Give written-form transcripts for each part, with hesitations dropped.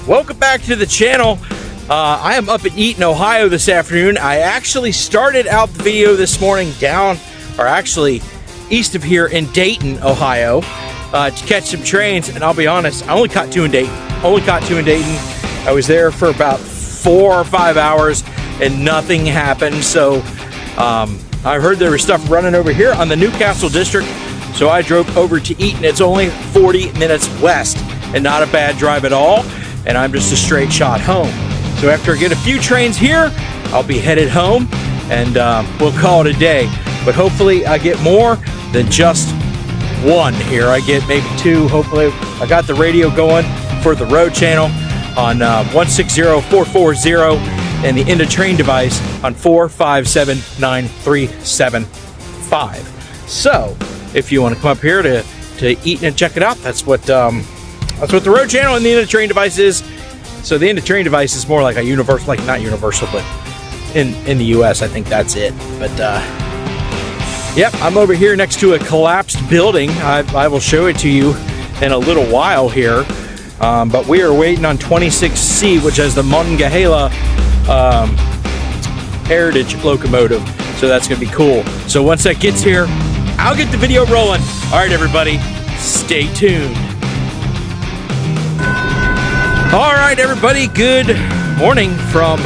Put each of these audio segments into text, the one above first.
Welcome back to the channel. I am up at Eaton, Ohio this afternoon. I actually started out the video this morning east of here in Dayton, Ohio, to catch some trains, and I'll be honest, I only caught two in Dayton. I was there for about 4 or 5 hours and nothing happened, so I heard there was stuff running over here on the Newcastle district, so I drove over to Eaton. It's only 40 minutes west and not a bad drive at all, and I'm just a straight shot home. So after I get a few trains here, I'll be headed home, and we'll call it a day. But hopefully I get more than just one here. I get maybe two. Hopefully I got the radio going for the road channel on 160-440 and the end of train device on 457-9375. So if you want to come up here to Eaton and check it out, that's what the road channel and the end of train device is. So the end of train device is more like a universal, like not universal, but in the US, I think that's it. But yep, I'm over here next to a collapsed building. I will show it to you in a little while here. But we are waiting on 26C, which has the Monongahela heritage locomotive. So that's gonna be cool. So once that gets here, I'll get the video rolling. All right, everybody, stay tuned. All right, everybody, good morning from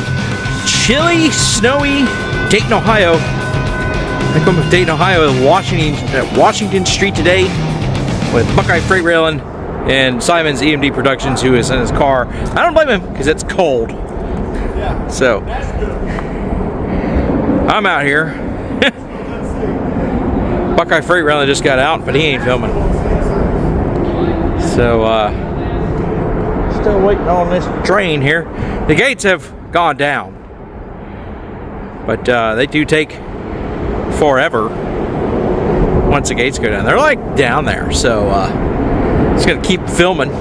chilly, snowy Dayton, Ohio. I come from Dayton, Ohio, at Washington Street today with Buckeye Freight Railing and Simon's EMD Productions, who is in his car. I don't blame him because it's cold. Yeah. So I'm out here. Buckeye Freight Railing just got out, but he ain't filming. So still waiting on this train here. The gates have gone down, but they do take forever once the gates go down. They're like down there, so just gonna keep filming.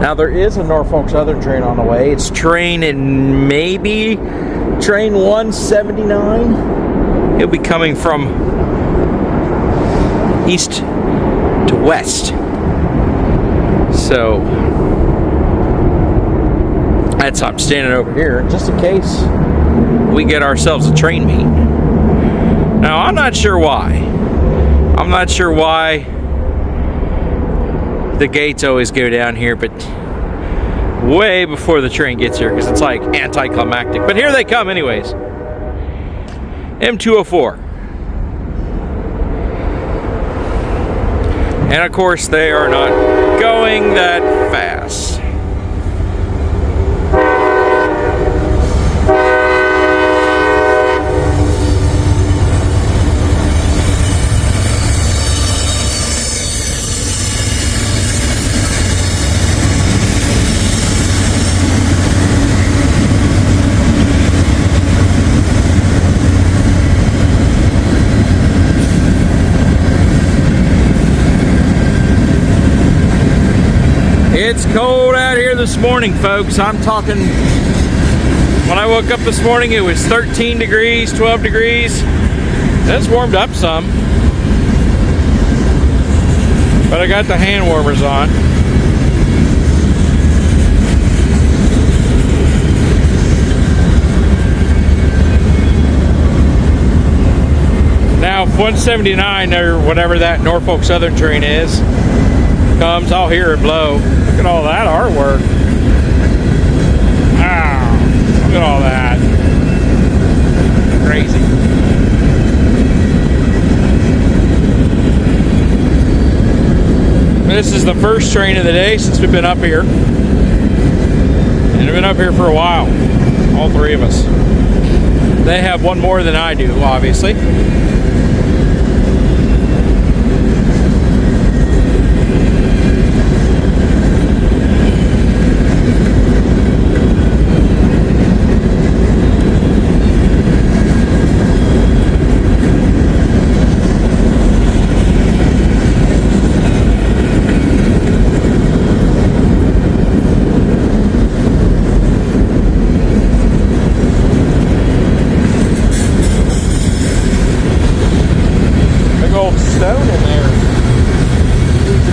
Now there is a Norfolk Southern train on the way. It's train 179. He'll be coming from east to west. So I'm standing over here just in case we get ourselves a train meet. Now I'm not sure why. The gates always go down here, but way before the train gets here, because it's like anticlimactic. But here they come anyways. M204. And of course they are not going that fast. It's cold out here this morning, folks. I'm talking, when I woke up this morning, it was 13 degrees, 12 degrees. It's warmed up some, but I got the hand warmers on. Now, if 179 or whatever that Norfolk Southern train is comes, I'll hear it blow. Look at all that artwork. Wow, look at all that. Crazy. This is the first train of the day since we've been up here. And we've been up here for a while, all three of us. They have one more than I do, obviously.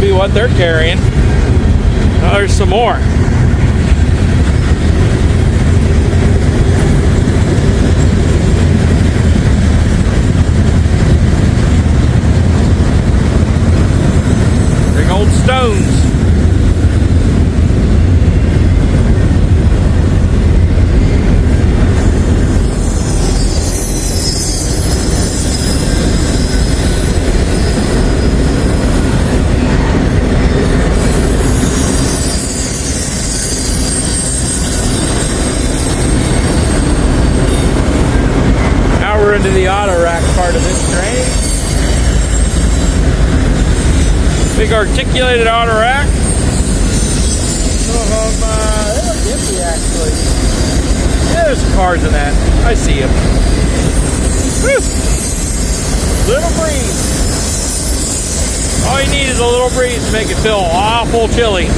What they're carrying. Oh, there's some more. into the auto rack part of this train. Big articulated auto rack. Some of them, they look empty actually. Yeah, there's some cars in that. I see them. Woo! Little breeze. All you need is a little breeze to make it feel awful chilly.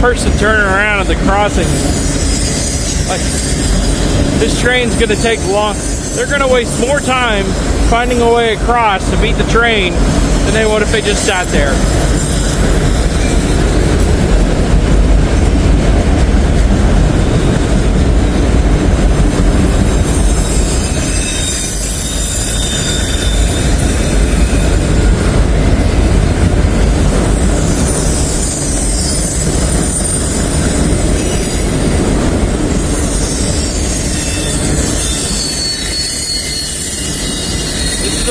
Person turning around at the crossing. Like, this train's gonna take long. They're gonna waste more time finding a way across to beat the train than they would if they just sat there.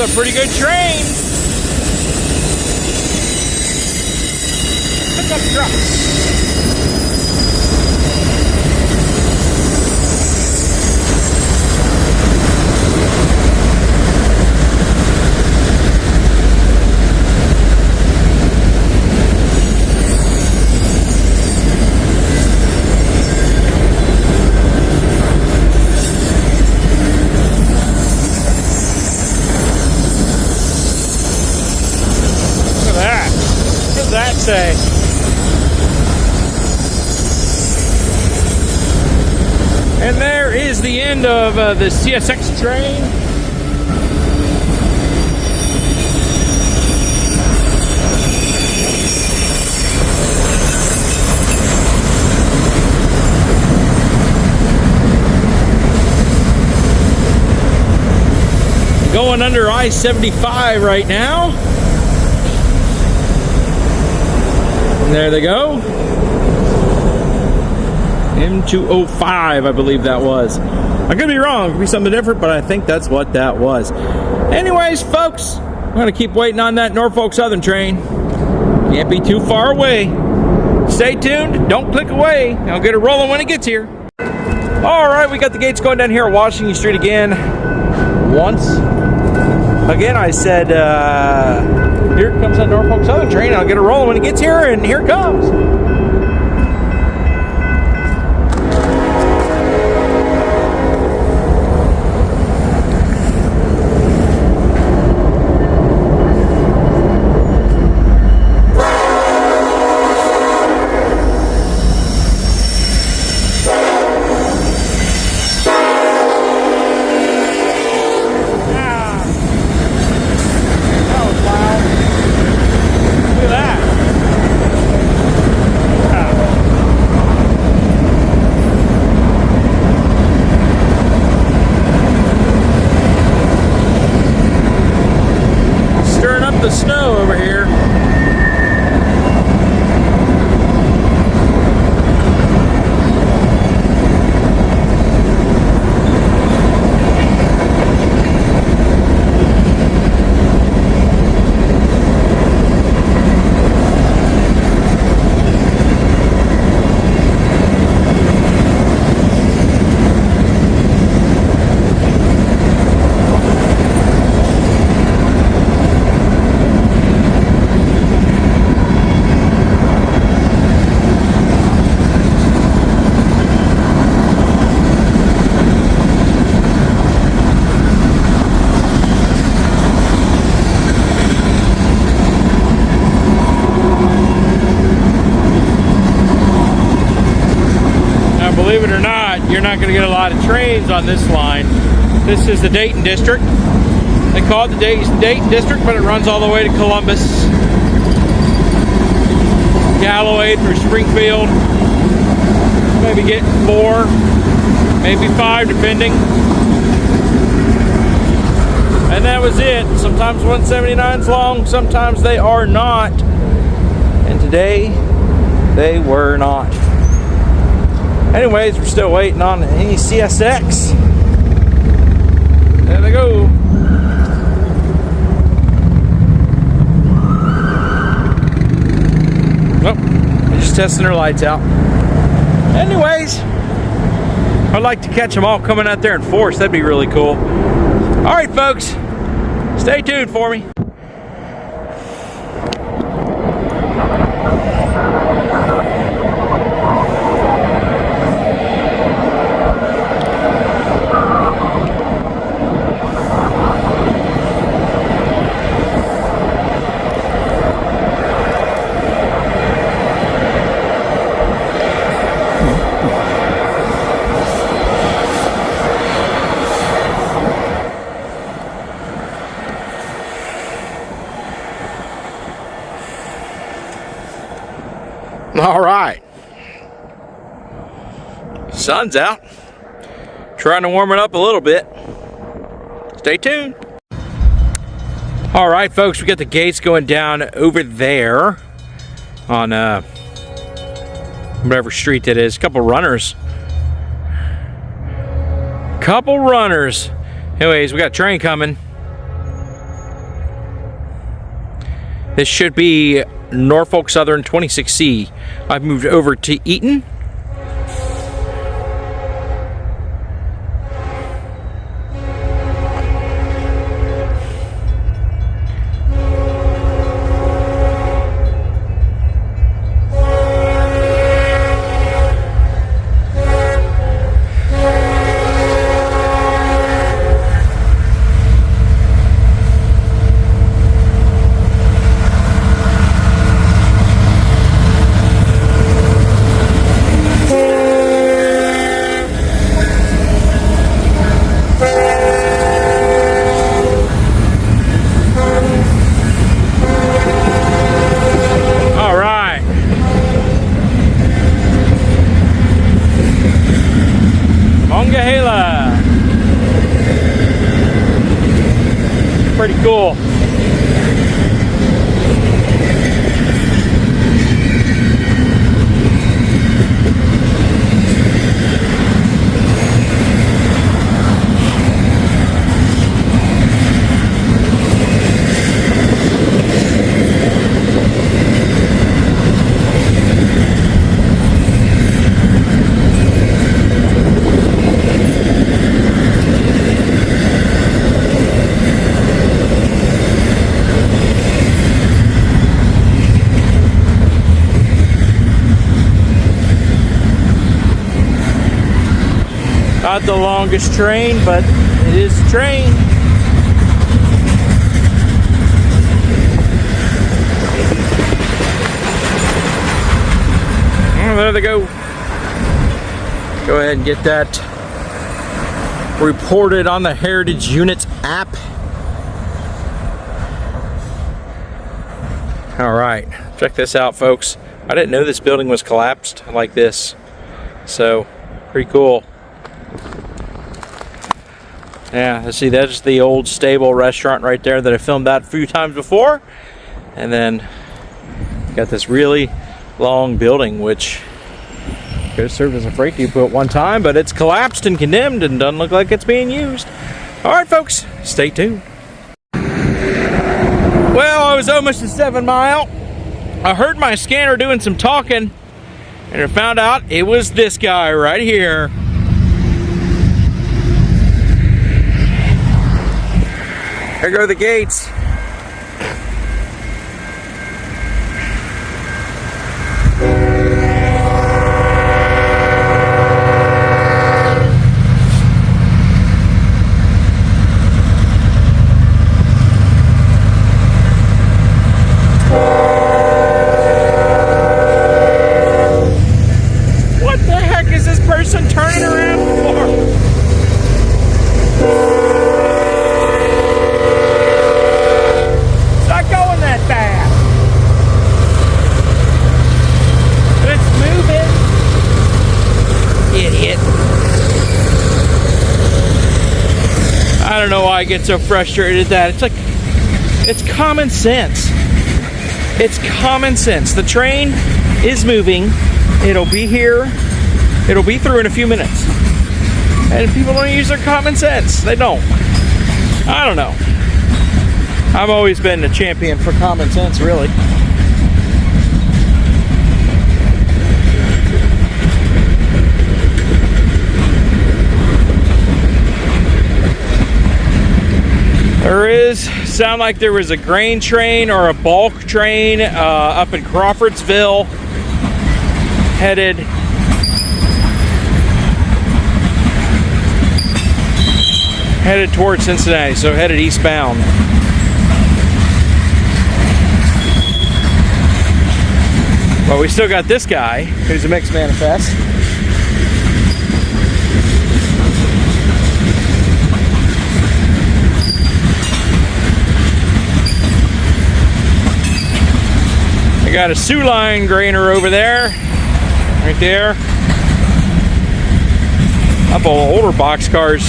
A pretty good train. Pickup truck. Say. And there is the end of the CSX train. Going under I-75 right now. There they go. M205, I believe that was. I could be wrong. It could be something different, but I think that's what that was. Anyways, folks, I'm going to keep waiting on that Norfolk Southern train. Can't be too far away. Stay tuned. Don't click away. I'll get it rolling when it gets here. All right, we got the gates going down here at Washington Street again. Once again, I said, here comes that Norfolk Southern train. I'll get it rolling when it gets here, and here it comes. The snow over here. Believe it or not, you're not going to get a lot of trains on this line. This is the Dayton district. They call it the Dayton district, but it runs all the way to Columbus, Galloway through Springfield. Maybe get 4 maybe 5 depending. And that was it. Sometimes 179's long, sometimes they are not. And today, they were not. Anyways, we're still waiting on any CSX. There they go. Nope, they're just testing their lights out. Anyways, I'd like to catch them all coming out there in force. That'd be really cool. All right, folks, stay tuned for me. All right, sun's out, trying to warm it up a little bit. Stay tuned. All right, folks, we got the gates going down over there on whatever street that is. Couple runners. Anyways, we got a train coming. This should be Norfolk Southern 26C. I've moved over to Eaton. Pretty cool. Not the longest train, but it is a train. Oh, there they go. Go ahead and get that reported on the Heritage Units app. All right, check this out, folks. I didn't know this building was collapsed like this, so pretty cool. Yeah, let's see, that's the old stable restaurant right there that I filmed that a few times before. And then got this really long building, which could have served as a freight depot at one time, but it's collapsed and condemned and doesn't look like it's being used. All right, folks, stay tuned. Well, I was almost a 7 mile. I heard my scanner doing some talking, and I found out it was this guy right here. There go the gates. What the heck is this person turning around for? I get so frustrated that it's like, it's common sense. It's common sense. The train is moving. It'll be here. It'll be through in a few minutes. And people don't use their common sense. They don't. I don't know. I've always been a champion for common sense, really. Sound like there was a grain train or a bulk train up in Crawfordsville headed towards Cincinnati, so headed eastbound. But we still got this guy who's a mixed manifest. I got a Sioux Line grainer over there, right there. A couple older boxcars.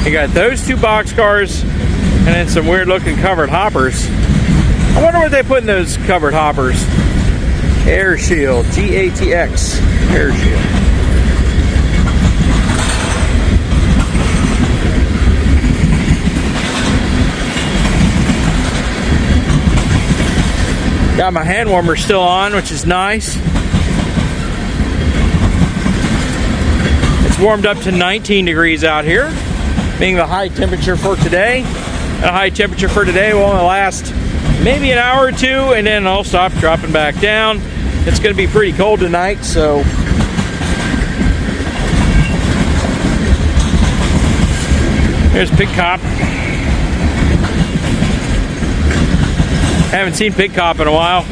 You got those two boxcars and then some weird looking covered hoppers. I wonder what they put in those covered hoppers. Air Shield, GATX, Air Shield. Got my hand warmer still on, which is nice. It's warmed up to 19 degrees out here, being the high temperature for today. And a high temperature for today will only last maybe an hour or two, and then I'll stop dropping back down. It's going to be pretty cold tonight, so there's Pig Cop. Haven't seen Pig Cop in a while.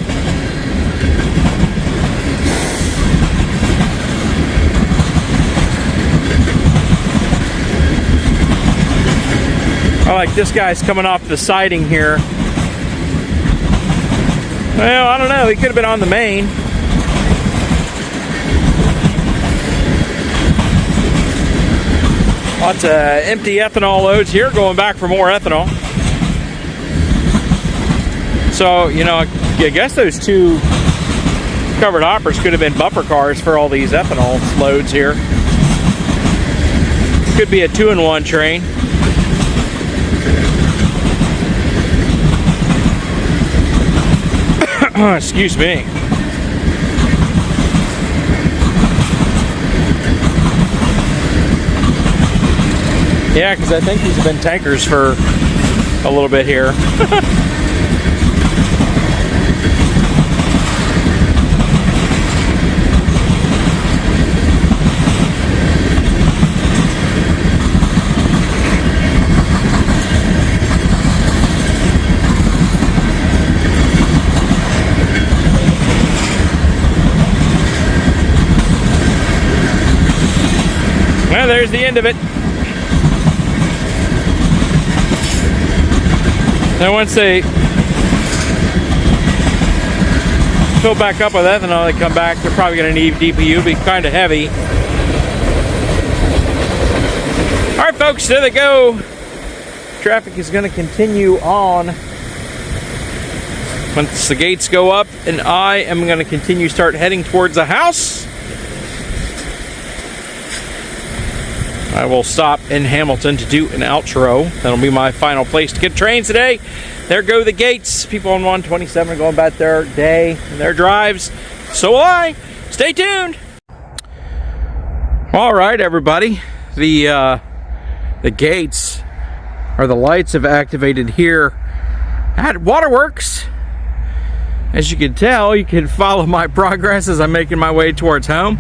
I like this guy's coming off the siding here. Well, I don't know. He could have been on the main. Lots of empty ethanol loads here, going back for more ethanol. So, you know, I guess those two covered hoppers could have been bumper cars for all these ethanol loads here. Could be a 2-in-1 train. Excuse me. Yeah, because I think these have been tankers for a little bit here. Well, there's the end of it. Then once they fill back up with ethanol, they come back, they're probably going to need DPU, be kind of heavy. All right, folks, there they go. Traffic is going to continue on once the gates go up, and I am going to continue start heading towards the house. I will stop in Hamilton to do an outro. That'll be my final place to get trains today. There go the gates. People on 127 are going about their day and their drives. So will I. Stay tuned. All right, everybody. The gates, or the lights, have activated here at Waterworks. As you can tell, you can follow my progress as I'm making my way towards home.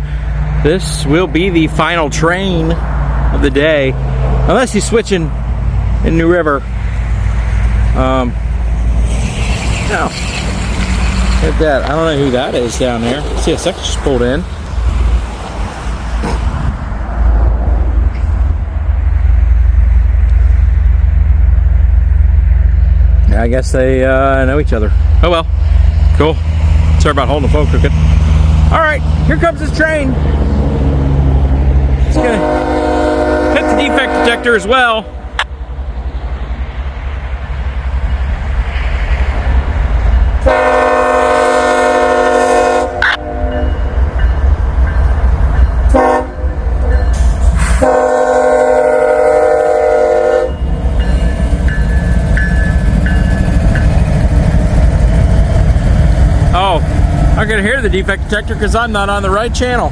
This will be the final train of the day, unless he's switching in New River. No, hit that. I don't know who that is down there. See, a second just pulled in. Yeah, I guess they know each other. Oh well, cool. Sorry about holding the phone crooked. All right, here comes this train. It's gonna hit defect detector as well. Oh, I can hear the defect detector because I'm not on the right channel.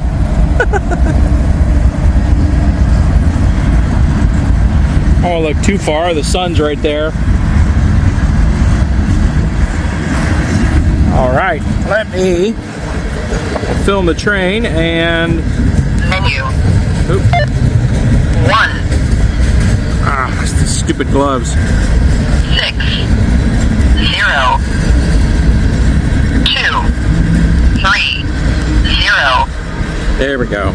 Oh, look too far. The sun's right there. All right, let me film the train and menu. Oop. 1. Ah, it's the stupid gloves. 6 0 2 3 0. There we go.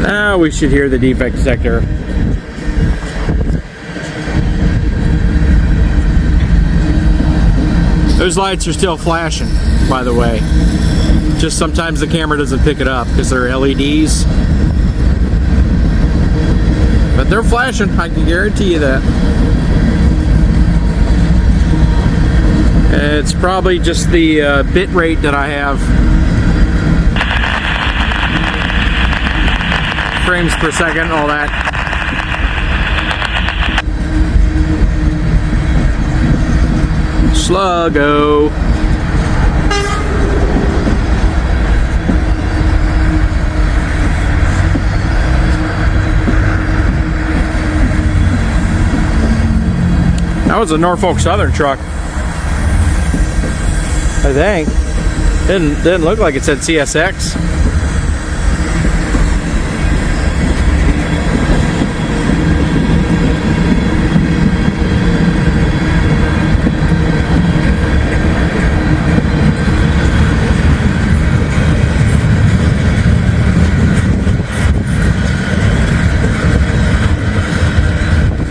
Now we should hear the defect detector. Those lights are still flashing, by the way. Just sometimes the camera doesn't pick it up because they're LEDs. But they're flashing, I can guarantee you that. It's probably just the bit rate that I have. Frames per second, all that. Sluggo. That was a Norfolk Southern truck, I think. Didn't look like it said CSX.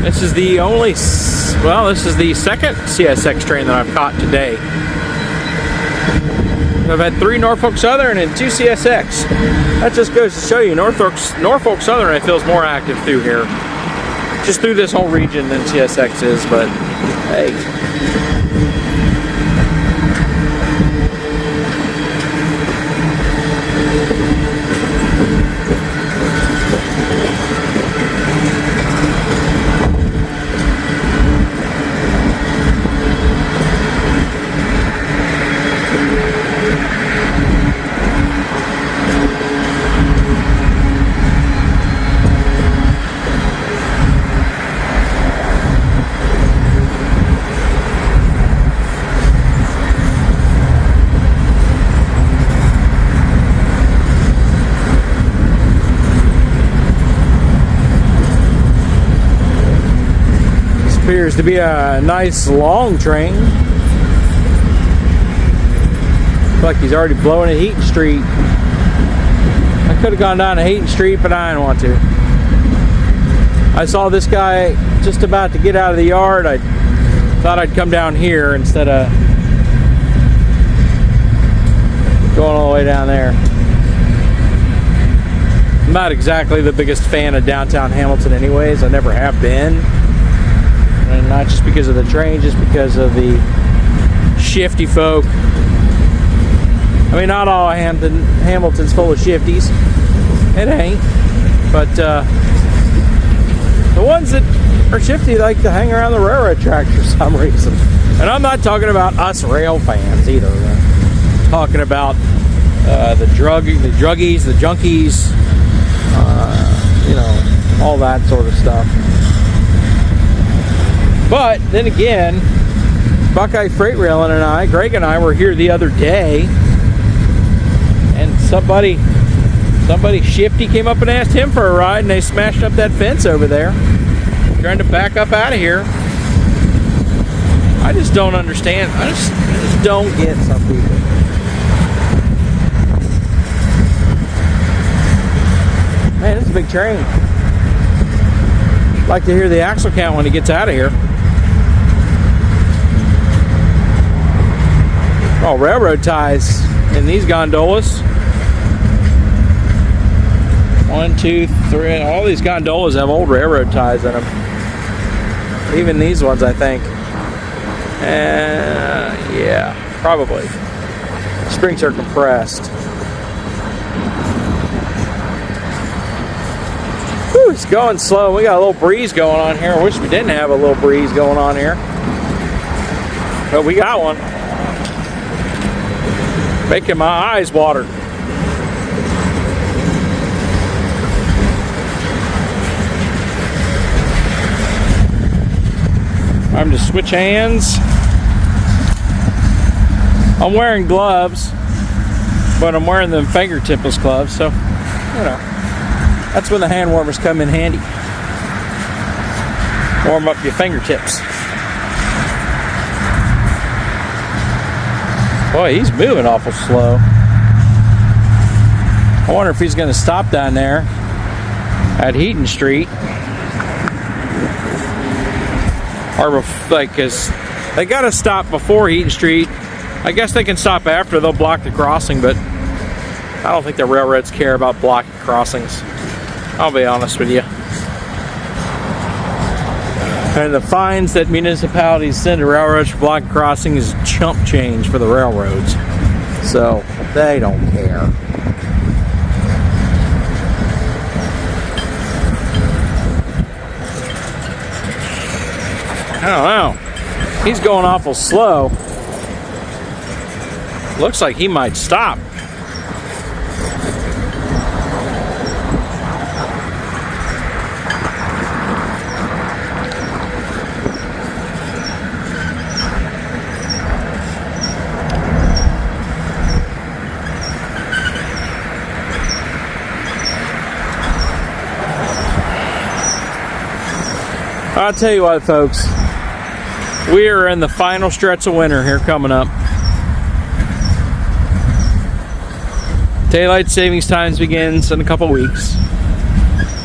This is the only, well, this is the second CSX train that I've caught today. I've had 3 Norfolk Southern and 2 CSX. That just goes to show you Norfolk Southern, I feel, is more active through here. Just through this whole region than CSX is, but hey. Appears to be a nice long train. Looks like he's already blowing at Eaton Street. I could have gone down to Eaton Street, but I didn't want to. I saw this guy just about to get out of the yard. I thought I'd come down here instead of going all the way down there. I'm not exactly the biggest fan of downtown Hamilton anyways. I never have been. And not just because of the train, just because of the shifty folk. I mean, not all Hamilton's full of shifties. It ain't. But the ones that are shifty like to hang around the railroad tracks for some reason. And I'm not talking about us rail fans either. I'm talking about the druggies, the junkies, you know, all that sort of stuff. But then again, Buckeye Freight Railin and Greg and I were here the other day, and somebody shifty came up and asked him for a ride, and they smashed up that fence over there, trying to back up out of here. I just don't understand. I just don't get some people. Man, it's a big train. I'd like to hear the axle count when it gets out of here. Oh, railroad ties in these gondolas. 1, 2, 3. All these gondolas have old railroad ties in them. Even these ones, I think. Yeah, probably. Springs are compressed. Whew, it's going slow. We got a little breeze going on here. I wish we didn't have a little breeze going on here. But we got one. Making my eyes water. Time to switch hands. I'm wearing gloves, but I'm wearing them fingertipless gloves, so, you know, that's when the hand warmers come in handy. Warm up your fingertips. Boy, he's moving awful slow. I wonder if he's going to stop down there at Eaton Street. Or, like, cause they got to stop before Eaton Street. I guess they can stop after. They'll block the crossing, but I don't think the railroads care about blocking crossings. I'll be honest with you. And the fines that municipalities send to railroads for blocking crossings is chump change for the railroads. So they don't care. I don't know. He's going awful slow. Looks like he might stop. I'll tell you what, folks. We are in the final stretch of winter here coming up. Daylight savings times begins in a couple weeks.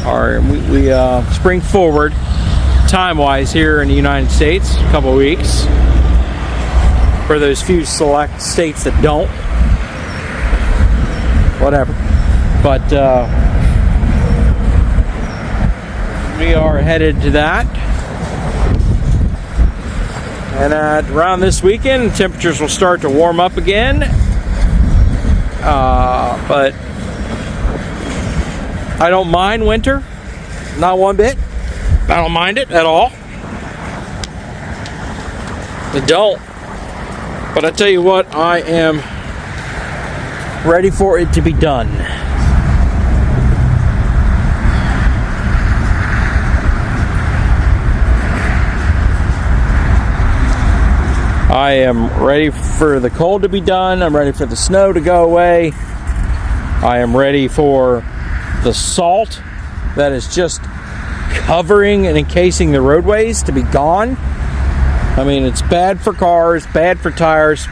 Or we spring forward time-wise here in the United States a couple weeks. For those few select states that don't. Whatever. But we are headed to that. And around this weekend, temperatures will start to warm up again. But I don't mind winter. Not one bit. I don't mind it at all. I don't. But I tell you what, I am ready for it to be done. I am ready for the cold to be done. I'm ready for the snow to go away. I am ready for the salt that is just covering and encasing the roadways to be gone. I mean, it's bad for cars, bad for tires,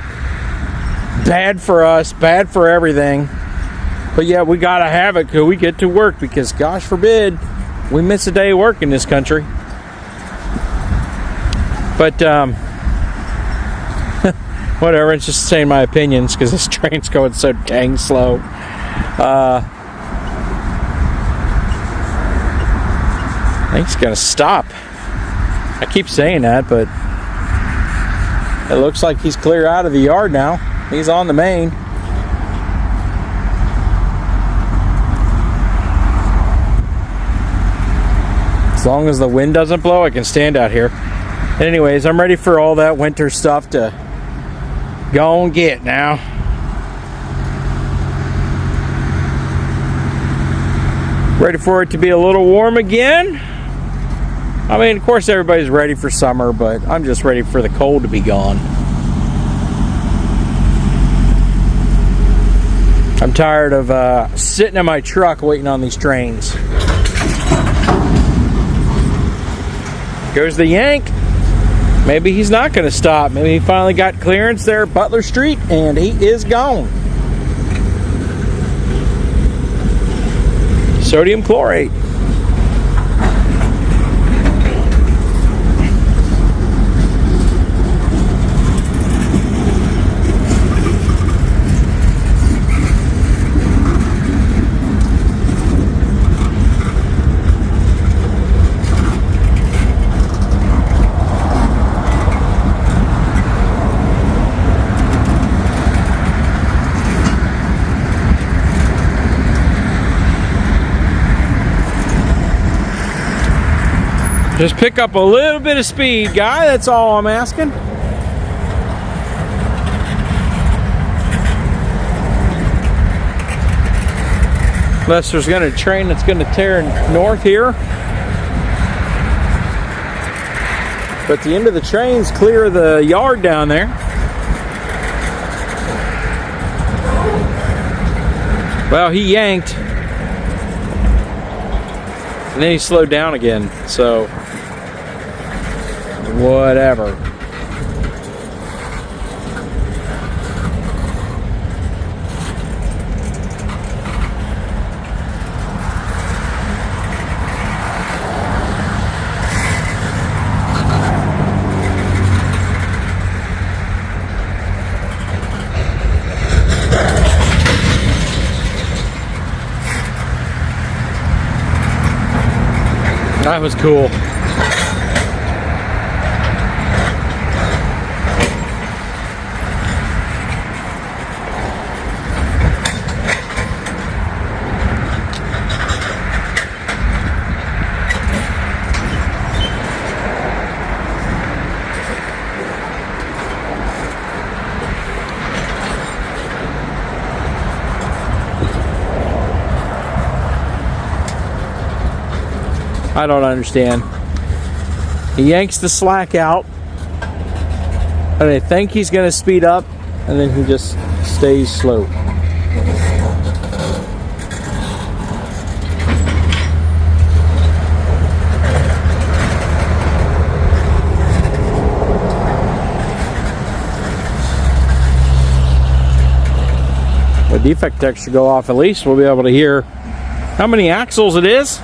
bad for us, bad for everything. But yeah, we gotta have it till we get to work, because gosh forbid we miss a day of work in this country. But whatever, it's just saying my opinions because this train's going so dang slow. I think it's gonna stop. I keep saying that, but it looks like he's clear out of the yard now. He's on the main. As long as the wind doesn't blow, I can stand out here. Anyways, I'm ready for all that winter stuff to go and get now. Ready for it to be a little warm again. I mean, of course everybody's ready for summer, but I'm just ready for the cold to be gone. I'm tired of sitting in my truck waiting on these trains. Goes the yank. Maybe he's not going to stop. Maybe he finally got clearance there at Butler Street and he is gone. Sodium chlorate. Just pick up a little bit of speed, guy. That's all I'm asking. Unless there's going to be a train that's going to tear north here. But the end of the train's clear of the yard down there. Well, he yanked. And then he slowed down again. So, whatever. That was cool. I don't understand. He yanks the slack out, and I think he's going to speed up, and then he just stays slow. The defect detector should go off. At least we'll be able to hear how many axles it is.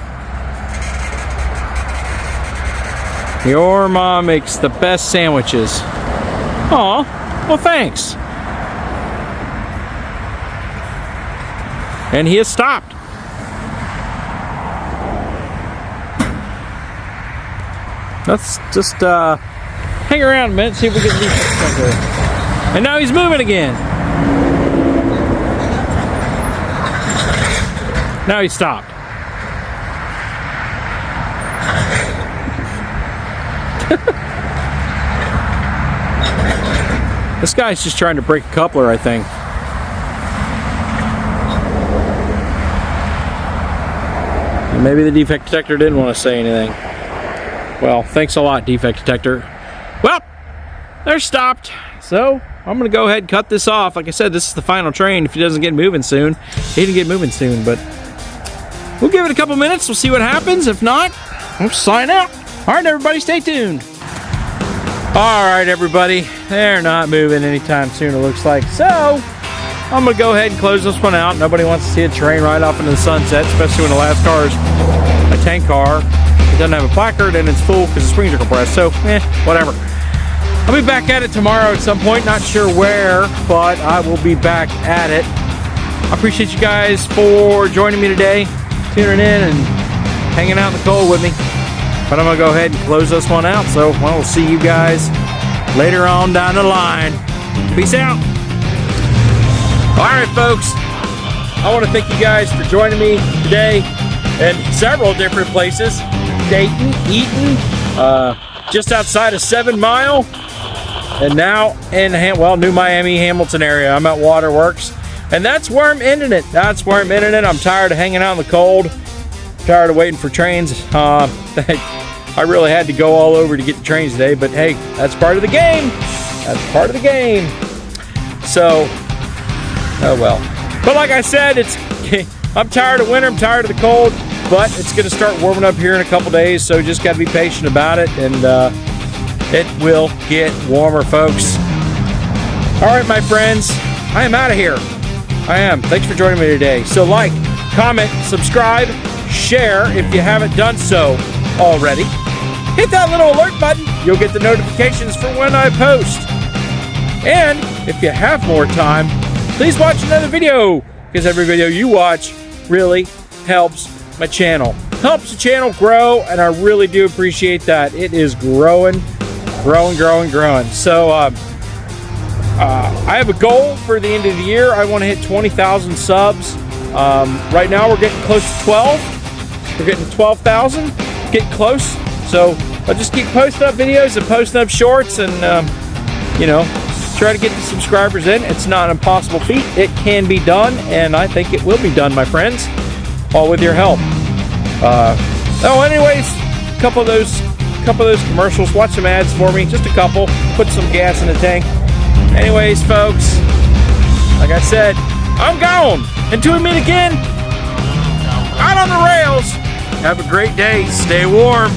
Your mom makes the best sandwiches. Aw, well thanks. And he has stopped. Let's just hang around a minute, see if we get the defect. And now he's moving again. Now he stopped. This guy's just trying to break a coupler, I think. And maybe the defect detector didn't want to say anything. Well, thanks a lot, defect detector. Well, they're stopped. So, I'm going to go ahead and cut this off. Like I said, this is the final train. If he doesn't get moving soon, he didn't get moving soon, but we'll give it a couple minutes. We'll see what happens. If not, we'll sign out. All right, everybody, stay tuned. All right, everybody, they're not moving anytime soon, it looks like. So, I'm going to go ahead and close this one out. Nobody wants to see a train ride off into the sunset, especially when the last car is a tank car. It doesn't have a placard and it's full because the springs are compressed. So, whatever. I'll be back at it tomorrow at some point. Not sure where, but I will be back at it. I appreciate you guys for joining me today, tuning in and hanging out in the cold with me. But I'm going to go ahead and close this one out. So, we'll see you guys later on down the line. Peace out. All right, folks. I want to thank you guys for joining me today in several different places. Dayton, Eaton, just outside of 7 Mile, and now in, New Miami, Hamilton area. I'm at Waterworks, and that's where I'm ending it. I'm tired of hanging out in the cold. Tired of waiting for trains. I really had to go all over to get the trains today, but hey, that's part of the game. So, oh well. But like I said, I'm tired of winter, I'm tired of the cold, but it's going to start warming up here in a couple days, so just got to be patient about it, and it will get warmer, folks. All right, my friends, I am out of here. I am. Thanks for joining me today. So like, comment, subscribe, share if you haven't done so already. Hit that little alert button. You'll get the notifications for when I post. And if you have more time, please watch another video, because every video you watch really helps my channel. Helps the channel grow, and I really do appreciate that. It is growing. So I have a goal for the end of the year. I want to hit 20,000 subs. Right now we're getting close to 12. We're getting 12,000. Getting close. So I'll just keep posting up videos and posting up shorts and, you know, try to get the subscribers in. It's not an impossible feat. It can be done, and I think it will be done, my friends, all with your help. Anyways, a couple of those commercials. Watch some ads for me, just a couple. Put some gas in the tank. Anyways, folks, like I said, I'm gone. Until we meet again, out on the rails. Have a great day. Stay warm.